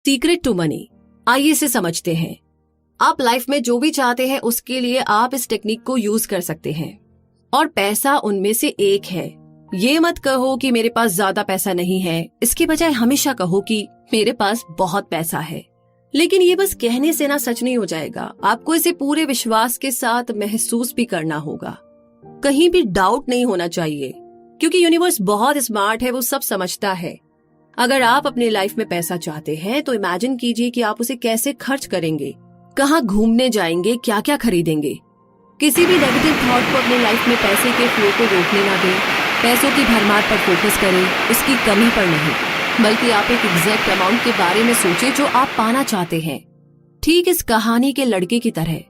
Secret to money. आइए इसे समझते हैं। आप लाइफ में जो भी चाहते हैं उसके लिए आप इस टेक्निक को यूज कर सकते हैं और पैसा उनमें से एक है। ये मत कहो कि मेरे पास ज्यादा पैसा नहीं है, इसके बजाय हमेशा कहो कि मेरे पास बहुत पैसा है। लेकिन ये बस कहने से ना सच नहीं हो जाएगा, आपको इसे पूरे विश्वास के साथ महसूस भी करना होगा। कहीं भी डाउट नहीं होना चाहिए, क्योंकि यूनिवर्स बहुत स्मार्ट है, वो सब समझता है। अगर आप अपने लाइफ में पैसा चाहते हैं तो इमेजिन कीजिए कि आप उसे कैसे खर्च करेंगे, कहाँ घूमने जाएंगे, क्या क्या खरीदेंगे। किसी भी नेगेटिव थॉट को अपने लाइफ में पैसे के फ्लो को रोकने ना दें। पैसों की भरमार पर फोकस करें, उसकी कमी पर नहीं, बल्कि आप एक एग्जैक्ट अमाउंट के बारे में सोचें जो आप पाना चाहते हैं। ठीक इस कहानी के लड़के की तरह।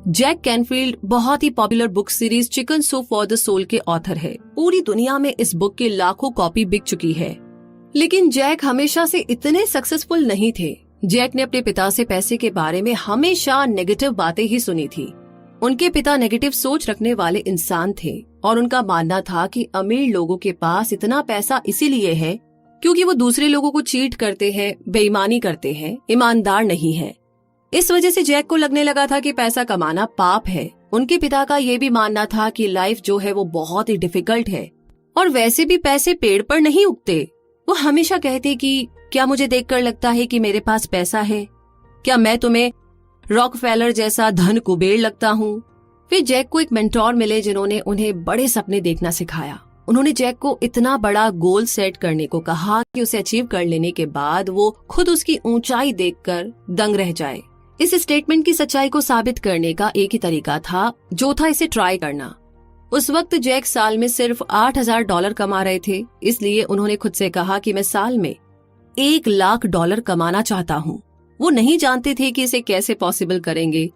जैक कैनफील्ड बहुत ही popular book series chicken soup for the soul के ऑथर है। पूरी दुनिया में इस बुक की लाखों कॉपी बिक चुकी है। लेकिन जैक हमेशा से इतने सक्सेसफुल नहीं थे। जैक ने अपने पिता से पैसे के बारे में हमेशा नेगेटिव बातें ही सुनी थी। उनके पिता नेगेटिव सोच रखने वाले इंसान थे और उनका मानना था कि अमीर लोगों के पास इतना पैसा इसीलिए है क्योंकि वो दूसरे लोगों को चीट करते हैं, बेईमानी करते हैं, ईमानदार नहीं है। इस वजह से जैक को लगने लगा था कि पैसा कमाना पाप है। उनके पिता का ये भी मानना था कि लाइफ जो है वो बहुत ही डिफिकल्ट है और वैसे भी पैसे पेड़ पर नहीं उगते। वो हमेशा कहते कि क्या मुझे देखकर लगता है कि मेरे पास पैसा है? क्या मैं तुम्हें रॉकफेलर जैसा धन कुबेर लगता हूँ? फिर जैक को एक मेंटोर मिले जिन्होंने उन्हें बड़े सपने देखना सिखाया। उन्होंने जैक को इतना बड़ा गोल सेट करने को कहा कि उसे अचीव कर लेने के बाद वो खुद उसकी ऊंचाई देखकर दंग रह जाए। इस स्टेटमेंट की सच्चाई को साबित करने का एक ही तरीका था, जो था इसे ट्राई करना। उस वक्त जैक साल में सिर्फ $8,000 कमा रहे थे, इसलिए उन्होंने खुद से कहा कि मैं साल में $1,00,000 कमाना चाहता हूँ। वो नहीं जानते थे कि इसे कैसे पॉसिबल करेंगे।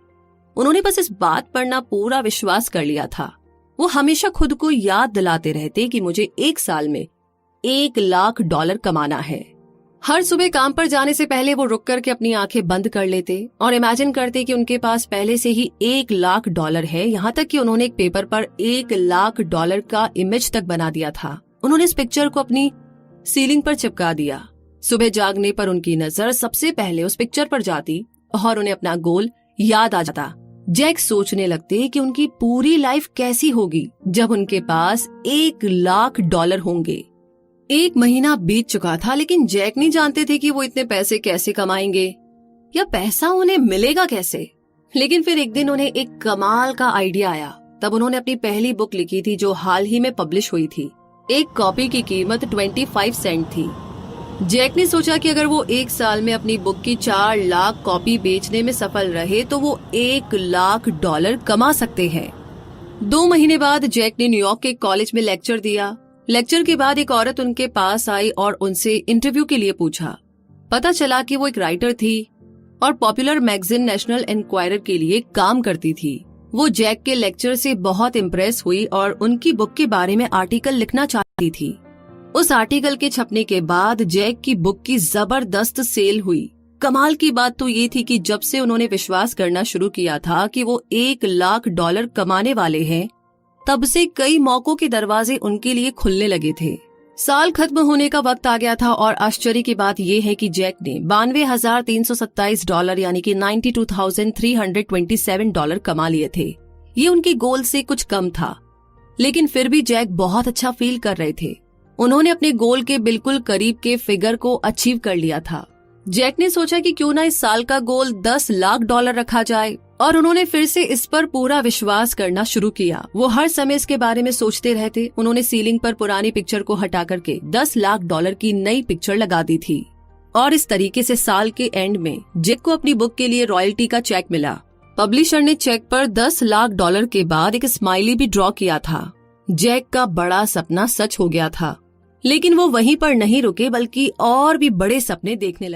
उन्होंने बस इस बात पर ना पूरा विश्वास कर लिया था। वो हमेशा खुद को याद दिलाते रहते कि मुझे एक साल में $1,00,000 कमाना है। हर सुबह काम पर जाने से पहले वो रुक करके अपनी आंखें बंद कर लेते और इमेजिन करते कि उनके पास पहले से ही $1,00,000 है। यहाँ तक कि उन्होंने एक पेपर पर $1,00,000 का इमेज तक बना दिया था। उन्होंने इस पिक्चर को अपनी सीलिंग पर चिपका दिया। सुबह जागने पर उनकी नजर सबसे पहले उस पिक्चर पर जाती और उन्हें अपना गोल याद आ जाता। जैक सोचने लगते कि उनकी पूरी लाइफ कैसी होगी जब उनके पास $1,00,000 होंगे। एक महीना बीत चुका था, लेकिन जैक नहीं जानते थे कि वो इतने पैसे कैसे कमाएंगे या पैसा उन्हें मिलेगा कैसे। लेकिन फिर एक दिन उन्हें एक कमाल का आइडिया आया। तब उन्होंने अपनी पहली बुक लिखी थी जो हाल ही में पब्लिश हुई थी। एक कॉपी की कीमत 25 सेंट थी। जैक ने सोचा कि अगर वो एक साल में अपनी बुक की 4 लाख कॉपी बेचने में सफल रहे तो वो $1,00,000 कमा सकते हैं। 2 महीने बाद जैक ने न्यूयॉर्क के कॉलेज में लेक्चर दिया। लेक्चर के बाद एक औरत उनके पास आई और उनसे इंटरव्यू के लिए पूछा। पता चला कि वो एक राइटर थी और पॉपुलर मैगजीन नेशनल एनक्वायरर के लिए काम करती थी। वो जैक के लेक्चर से बहुत इम्प्रेस हुई और उनकी बुक के बारे में आर्टिकल लिखना चाहती थी। उस आर्टिकल के छपने के बाद जैक की बुक की जबरदस्त सेल हुई। कमाल की बात तो ये थी कि जब से उन्होंने विश्वास करना शुरू किया था कि वो $1,00,000 कमाने वाले हैं, तब से कई मौकों के दरवाजे उनके लिए खुलने लगे थे। साल खत्म होने का वक्त आ गया था और आश्चर्य की बात यह है कि जैक ने $92,327 यानी कि $92,327 कमा लिए थे। ये उनके गोल से कुछ कम था, लेकिन फिर भी जैक बहुत अच्छा फील कर रहे थे। उन्होंने अपने गोल के बिल्कुल करीब के फिगर को अचीव कर लिया था। जैक ने सोचा कि क्यों ना इस साल का गोल $10,00,000 रखा जाए और उन्होंने फिर से इस पर पूरा विश्वास करना शुरू किया। वो हर समय इसके बारे में सोचते रहते। उन्होंने सीलिंग पर पुरानी पिक्चर को हटा करके $10,00,000 की नई पिक्चर लगा दी थी और इस तरीके से साल के एंड में जैक को अपनी बुक के लिए रॉयल्टी का चेक मिला। पब्लिशर ने चेक पर $10,00,000 के बाद एक स्माइली भी ड्रॉ किया था। जैक का बड़ा सपना सच हो गया था, लेकिन वो वहीं पर नहीं रुके बल्कि और भी बड़े सपने देखने लगे।